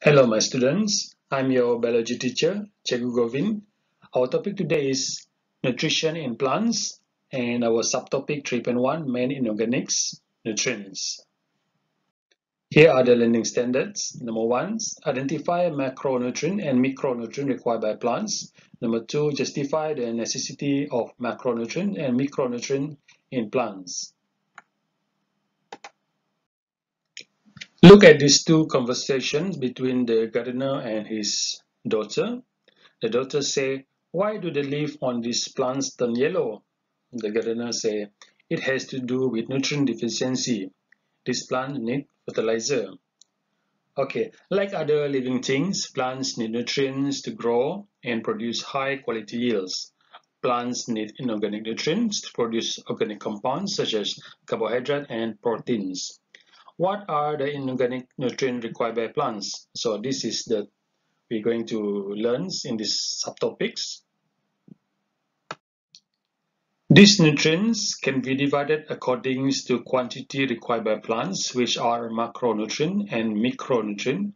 Hello, my students. I'm your biology teacher, Cikgu Govin. Our topic today is nutrition in plants, and our subtopic 3.1 main inorganics, nutrients. Here are the learning standards. Number 1, identify macronutrient and micronutrient required by plants. Number 2, justify the necessity of macronutrient and micronutrient in plants. Look at these two conversations between the gardener and his daughter. The daughter say, "Why do the leaves on these plants turn yellow?" The gardener say, "It has to do with nutrient deficiency. This plant need fertilizer." Okay, like other living things, plants need nutrients to grow and produce high quality yields. Plants need inorganic nutrients to produce organic compounds such as carbohydrate and proteins. What are the inorganic nutrients required by plants? So this is the we're going to learn in these subtopics. These nutrients can be divided according to quantity required by plants, which are macronutrient and micronutrient.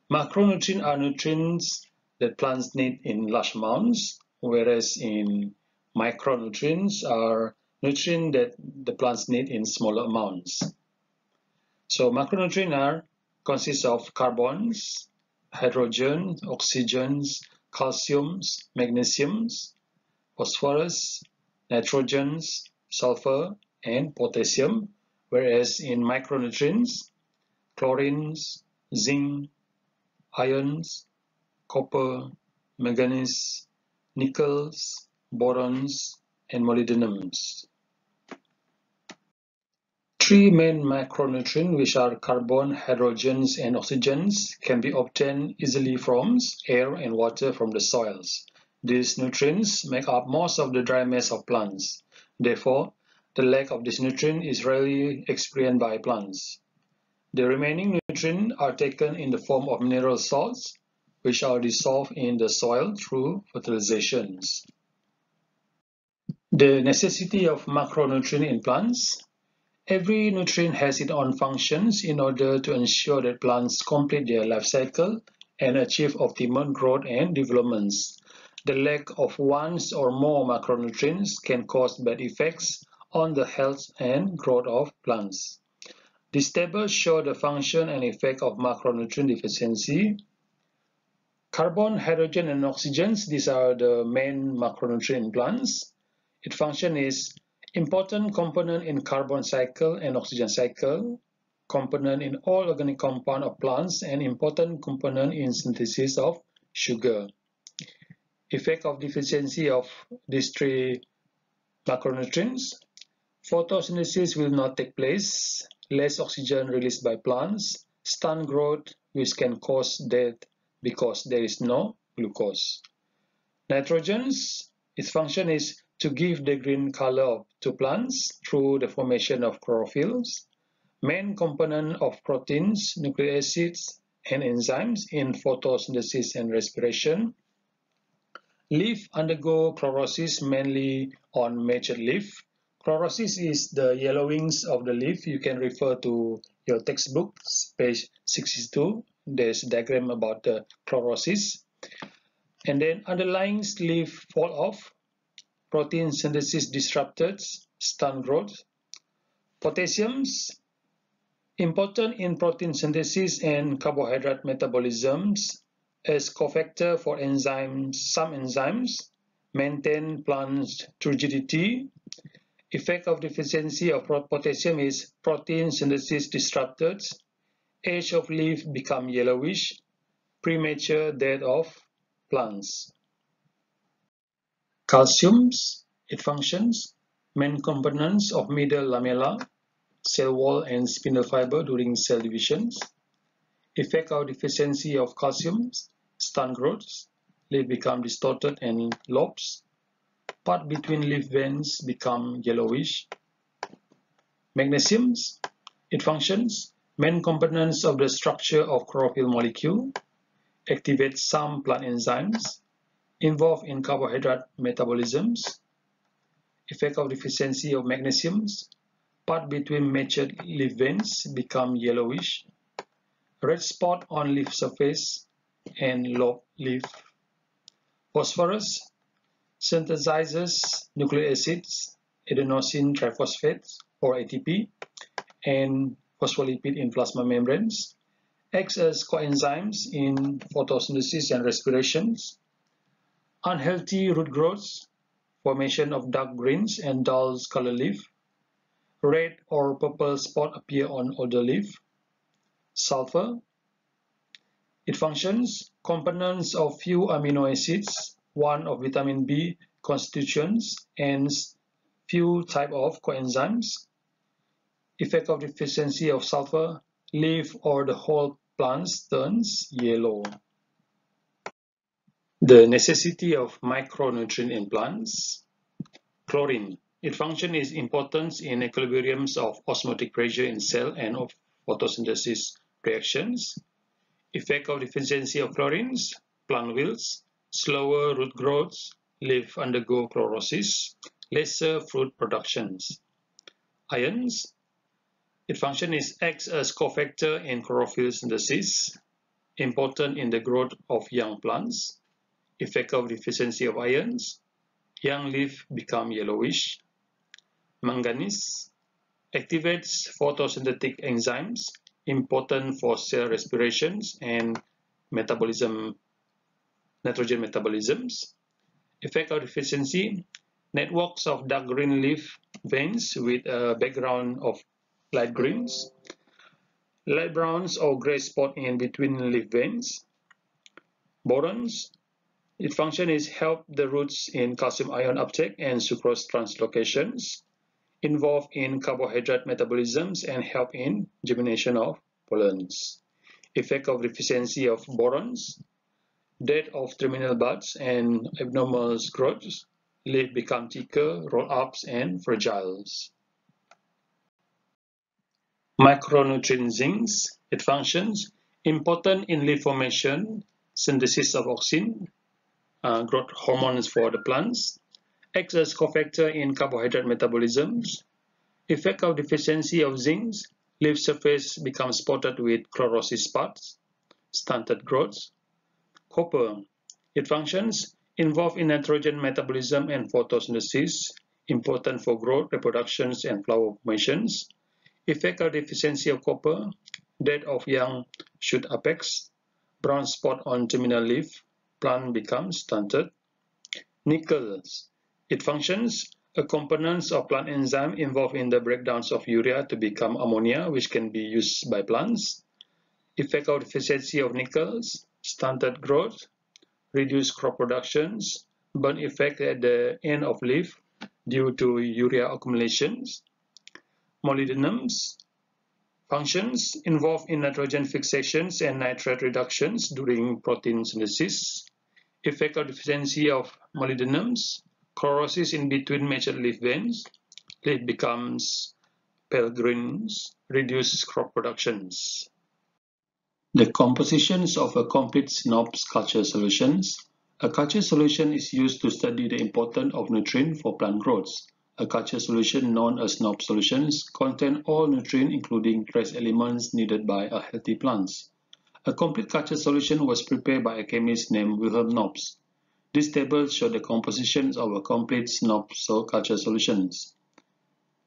Macronutrient are nutrients that plants need in large amounts, whereas in micronutrients are nutrients that the plants need in smaller amounts. So macronutrients consist of carbons, hydrogen, oxygens, calciums, magnesiums, phosphorus, nitrogens, sulfur, and potassium, whereas in micronutrients, chlorines, zinc, ions, copper, manganese, nickels, borons, and molybdenums. Three main macronutrients, which are carbon, hydrogens, and oxygens, can be obtained easily from air and water from the soils. These nutrients make up most of the dry mass of plants. Therefore, the lack of this nutrient is rarely experienced by plants. The remaining nutrients are taken in the form of mineral salts, which are dissolved in the soil through fertilizations. The necessity of macronutrient in plants. Every nutrient has its own functions in order to ensure that plants complete their life cycle and achieve optimal growth and developments. The lack of one or more macronutrients can cause bad effects on the health and growth of plants. This table shows the function and effect of macronutrient deficiency. Carbon, hydrogen, and oxygen, these are the main macronutrient in plants. Its function is important component in carbon cycle and oxygen cycle, component in all organic compound of plants, and important component in synthesis of sugar. Effect of deficiency of these three macronutrients. Photosynthesis will not take place, less oxygen released by plants, stunt growth, which can cause death because there is no glucose. Nitrogens, its function is to give the green color to plants through the formation of chlorophylls, main component of proteins, nucleic acids, and enzymes in photosynthesis and respiration. Leaf undergo chlorosis mainly on mature leaf. Chlorosis is the yellowings of the leaf. You can refer to your textbook, page 62. There's a diagram about the chlorosis. And then underlying leaf fall off, protein synthesis disrupted, stunt growth. Potassiums, important in protein synthesis and carbohydrate metabolisms as cofactor for enzymes. Some enzymes maintain plant turgidity. Effect of deficiency of potassium is protein synthesis disrupted, age of leaf become yellowish, premature death of plants. Calciums, it functions, main components of middle lamella, cell wall and spindle fiber during cell divisions. Effect of deficiency of calcium, stunt growth, leaf become distorted and lobes. Part between leaf veins become yellowish. Magnesium, it functions, main components of the structure of chlorophyll molecule, activate some plant enzymes, involved in carbohydrate metabolisms. Effect of deficiency of magnesium, part between matured leaf veins become yellowish. red spot on leaf surface, and lobe leaf. Phosphorus synthesizes nucleic acids, adenosine triphosphate or ATP, and phospholipid in plasma membranes, acts as coenzymes in photosynthesis and respirations. Unhealthy root growth, formation of dark greens and dull color leaf, red or purple spot appear on older leaf. Sulfur, it functions components of few amino acids, one of vitamin B constituents, and few type of coenzymes. Effect of deficiency of sulfur, leaf or the whole plant turns yellow. The necessity of micronutrient in plants. Chlorine. Its function is important in equilibriums of osmotic pressure in cell and of photosynthesis reactions. Effect of deficiency of chlorines, plant wilts, slower root growth, leaf undergo chlorosis, lesser fruit productions. Ions. Its function is acts as cofactor in chlorophyll synthesis, important in the growth of young plants. Effect of deficiency of ions, young leaf become yellowish. Manganese activates photosynthetic enzymes, important for cell respirations and metabolism, nitrogen metabolisms. Effect of deficiency, networks of dark green leaf veins with a background of light greens, light browns or gray spot in between leaf veins. Borons, its function is help the roots in calcium ion uptake and sucrose translocations, involved in carbohydrate metabolisms and help in germination of pollens. Effect of deficiency of borons, death of terminal buds and abnormal growths, leaf become thicker, roll-ups and fragiles. Micronutrient zincs, it functions important in leaf formation, synthesis of auxin, growth hormones for the plants, acts as cofactor in carbohydrate metabolisms. Effect of deficiency of zinc, leaf surface becomes spotted with chlorosis spots, stunted growth. Copper, it functions involved in nitrogen metabolism and photosynthesis, important for growth, reproductions, and flower formations. Effect of deficiency of copper, death of young shoot apex, brown spot on terminal leaf, plant becomes stunted. Nickel, it functions a component of plant enzyme involved in the breakdowns of urea to become ammonia, which can be used by plants. Effect of deficiency of nickel, stunted growth, reduced crop productions, burn effect at the end of leaf due to urea accumulations. Molybdenums, functions involved in nitrogen fixations and nitrate reductions during protein synthesis. Effect of deficiency of molybdenums, chlorosis in between major leaf veins, leaf becomes pale greens, reduces crop productions. The compositions of a complete SNOPS culture solutions. A culture solution is used to study the importance of nutrient for plant growth. A culture solution known as SNOPS solutions contain all nutrients including trace elements needed by a healthy plant. A complete culture solution was prepared by a chemist named Wilhelm Nobs. This table shows the compositions of a complete SNOPS culture solutions.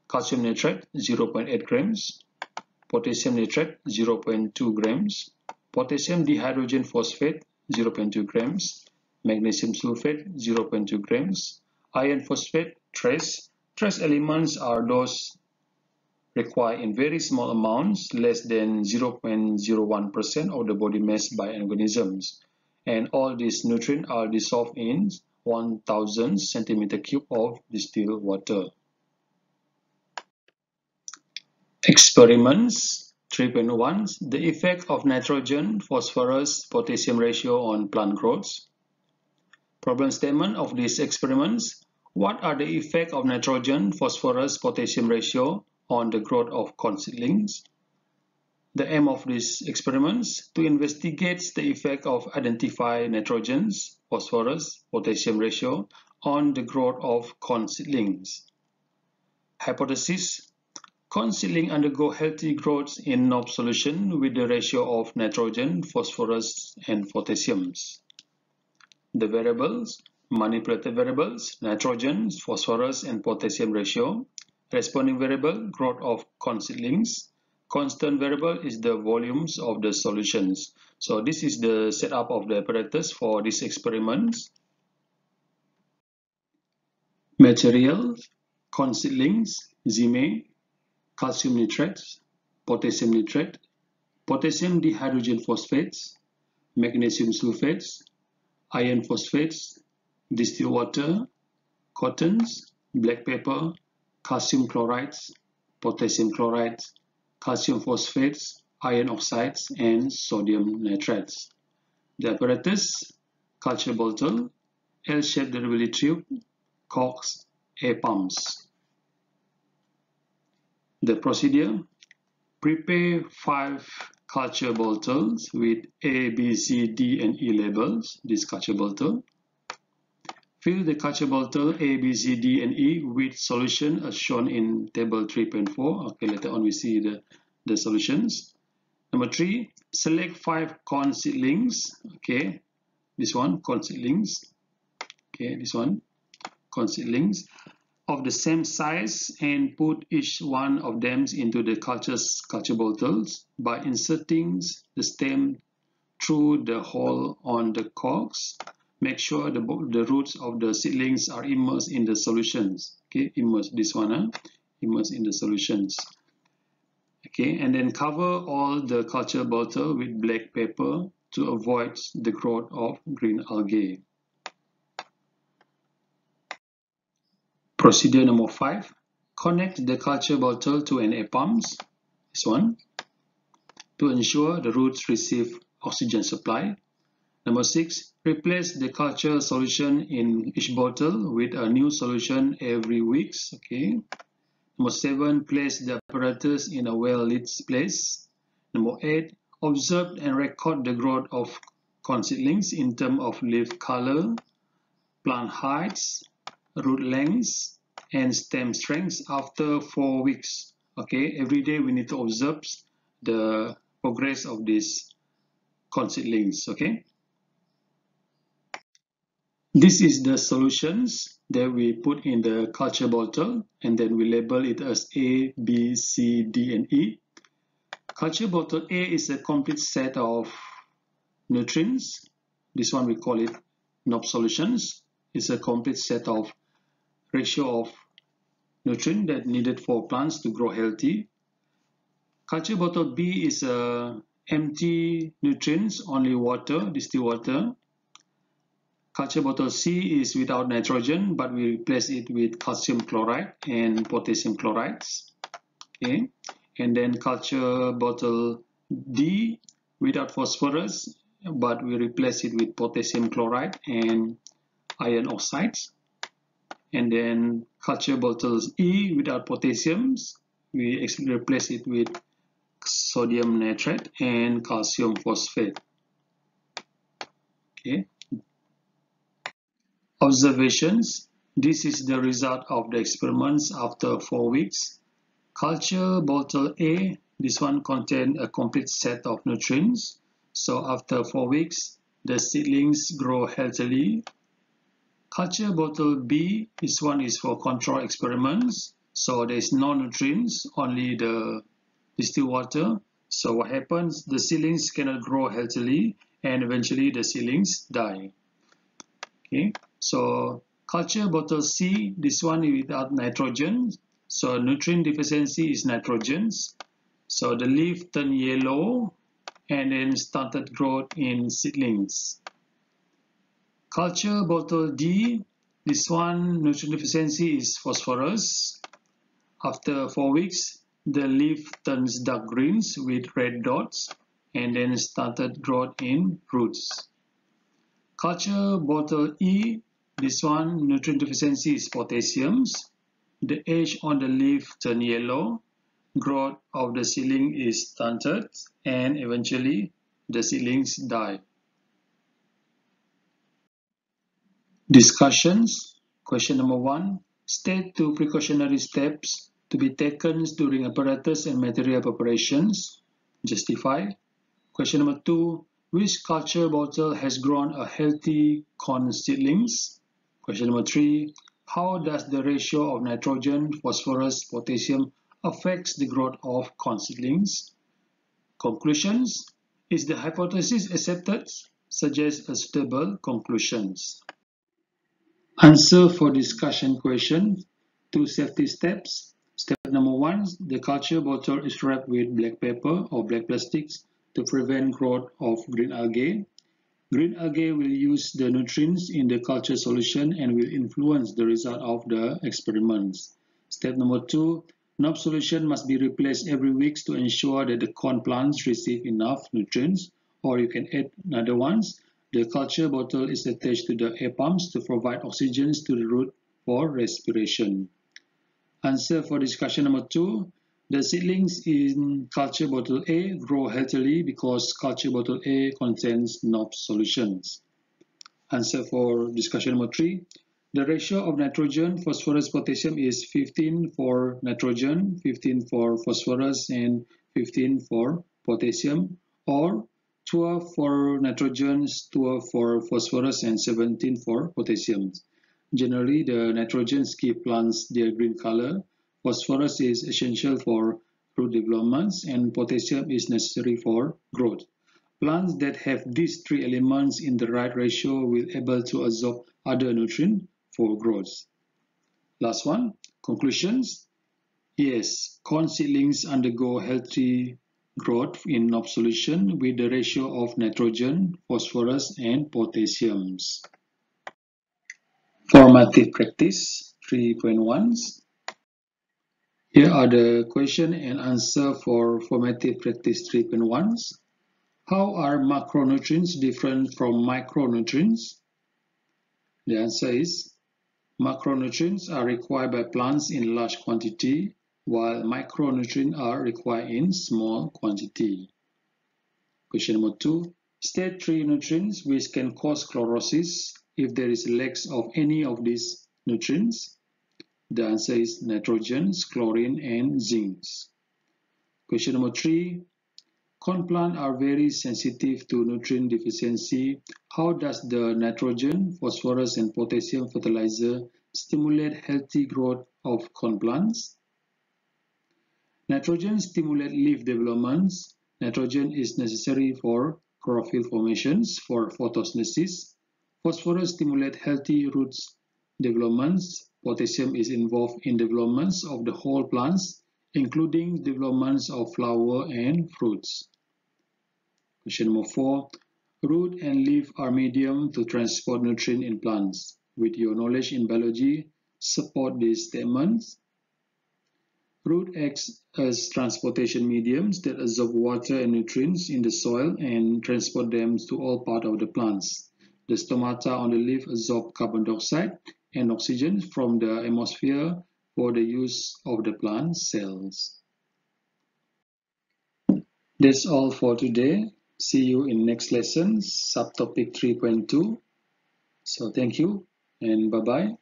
Calcium nitrate 0.8 grams, potassium nitrate 0.2 grams, potassium dihydrogen phosphate 0.2 grams, magnesium sulfate 0.2 grams, iron phosphate trace. Trace elements are those required in very small amounts, less than 0.01% of the body mass by organisms, and all these nutrients are dissolved in 1000 cm³ of distilled water. Experiments 3.1 The effect of nitrogen, phosphorus, potassium ratio on plant growth. Problem statement of these experiments. What are the effects of nitrogen, phosphorus, potassium ratio on the growth of corn seedlings? The aim of these experiments to investigate the effect of identify nitrogen, phosphorus, potassium ratio on the growth of corn seedlings. Hypothesis. Corn seedling undergo healthy growth in NOP solution with the ratio of nitrogen, phosphorus, and potassium. The variables, manipulated variables, nitrogen, phosphorus, and potassium ratio. Responding variable, growth of corn seedlings. Constant variable is the volumes of the solutions. So this is the setup of the apparatus for this experiment. Material, corn seedlings, Zime, calcium nitrate, potassium nitrate, potassium dihydrogen phosphates, magnesium sulfates, iron phosphates, distilled water, cottons, black pepper, calcium chlorides, potassium chlorides, calcium phosphates, iron oxides, and sodium nitrates. The apparatus, culture bottle, L-shaped delivery tube, corks, air pumps. The procedure, prepare 5 culture bottles with A, B, C, D, and E labels, this culture bottle. Fill the culture bottle A, B, C, D, and E with solution as shown in table 3.4. Okay, later on we see the solutions. Number 3, select 5 corn seedlings. Okay, this one, corn seedlings. Okay, this one, corn seedlings of the same size, and put each one of them into the culture bottles by inserting the stem through the hole on the corks. Make sure the roots of the seedlings are immersed in the solutions. Okay, immerse this one, immerse in the solutions. Okay, and then cover all the culture bottle with black paper to avoid the growth of green algae. Procedure number 5. Connect the culture bottle to an air pump, this one, to ensure the roots receive oxygen supply. Number 6. Replace the culture solution in each bottle with a new solution every week. Okay. Number 7. Place the apparatus in a well-lit place. Number 8. Observe and record the growth of corn seedlings in terms of leaf color, plant heights, root lengths, and stem strength after 4 weeks. Okay, every day we need to observe the progress of these corn seedlings. Okay, this is the solutions that we put in the culture bottle, and then we label it as A, B, C, D, and E. Culture bottle A is a complete set of nutrients. This one we call it NOP solutions. It's a complete set of ratio of nutrient that needed for plants to grow healthy. Culture bottle B is empty nutrients, only water, distilled water. Culture bottle C is without nitrogen, but we replace it with calcium chloride and potassium chlorides. Okay, and then culture bottle D without phosphorus, but we replace it with potassium chloride and iron oxides. And then culture bottles E without potassium, we replace it with sodium nitrate and calcium phosphate. Okay. Observations. This is the result of the experiments after 4 weeks. Culture bottle A, this one contains a complete set of nutrients. So after 4 weeks, the seedlings grow healthily. Culture bottle B, this one is for control experiments. So there is no nutrients, only the distilled water. So what happens? The seedlings cannot grow healthily, and eventually the seedlings die. Okay, so culture bottle C, this one is without nitrogen. So nutrient deficiency is nitrogen. So the leaf turn yellow and then started growth in seedlings. Culture bottle D, this one nutrient deficiency is phosphorus. After 4 weeks, the leaf turns dark greens with red dots and then started growth in roots. Culture bottle E, this one nutrient deficiency is potassium. The edge on the leaf turn yellow, growth of the seedling is stunted, and eventually the seedlings die. Discussions. Question number 1. State 2 precautionary steps To be taken during apparatus and material preparations. Justify. Question number 2. Which culture bottle has grown a healthy corn seedlings? Question number 3. How does the ratio of nitrogen, phosphorus, potassium affects the growth of corn seedlings? Conclusions. Is the hypothesis accepted? Suggest a suitable conclusions. Answer for discussion question. 2 safety steps. Step number 1. The culture bottle is wrapped with black paper or black plastics to prevent growth of green algae. Green algae will use the nutrients in the culture solution and will influence the result of the experiments. Step number 2. NOP solution must be replaced every week to ensure that the corn plants receive enough nutrients, or you can add another ones. The culture bottle is attached to the air pumps to provide oxygen to the root for respiration. Answer for discussion number 2. The seedlings in culture bottle A grow healthily because culture bottle A contains NOP solutions. Answer for discussion number 3. The ratio of nitrogen, phosphorus, potassium is 15 for nitrogen, 15 for phosphorus, and 15 for potassium, or 12 for nitrogen, 12 for phosphorus, and 17 for potassium. Generally, the nitrogens give plants their green color. Phosphorus is essential for root developments, and potassium is necessary for growth. Plants that have these 3 elements in the right ratio will be able to absorb other nutrients for growth. Last one, conclusions. Yes, corn seedlings undergo healthy growth in NOP solution with the ratio of nitrogen, phosphorus, and potassium. Formative practice 3.1. Here are the question and answer for formative practice 3.1. How are macronutrients different from micronutrients? The answer is macronutrients are required by plants in large quantity, while micronutrients are required in small quantity. Question number 2. State 3 nutrients which can cause chlorosis if there is lack of any of these nutrients. The answer is nitrogen, chlorine, and zinc. Question number 3. Corn plants are very sensitive to nutrient deficiency. How does the nitrogen, phosphorus, and potassium fertilizer stimulate healthy growth of corn plants? Nitrogen stimulates leaf developments. Nitrogen is necessary for chlorophyll formations for photosynthesis. Phosphorus stimulates healthy roots developments. Potassium is involved in developments of the whole plants, including developments of flower and fruits. Question number 4. Root and leaf are medium to transport nutrients in plants. With your knowledge in biology, support these statements. Root acts as transportation mediums that absorb water and nutrients in the soil and transport them to all parts of the plants. The stomata on the leaf absorb carbon dioxide and oxygen from the atmosphere for the use of the plant cells. That's all for today. See you in next lesson, subtopic 3.2. So thank you and bye-bye.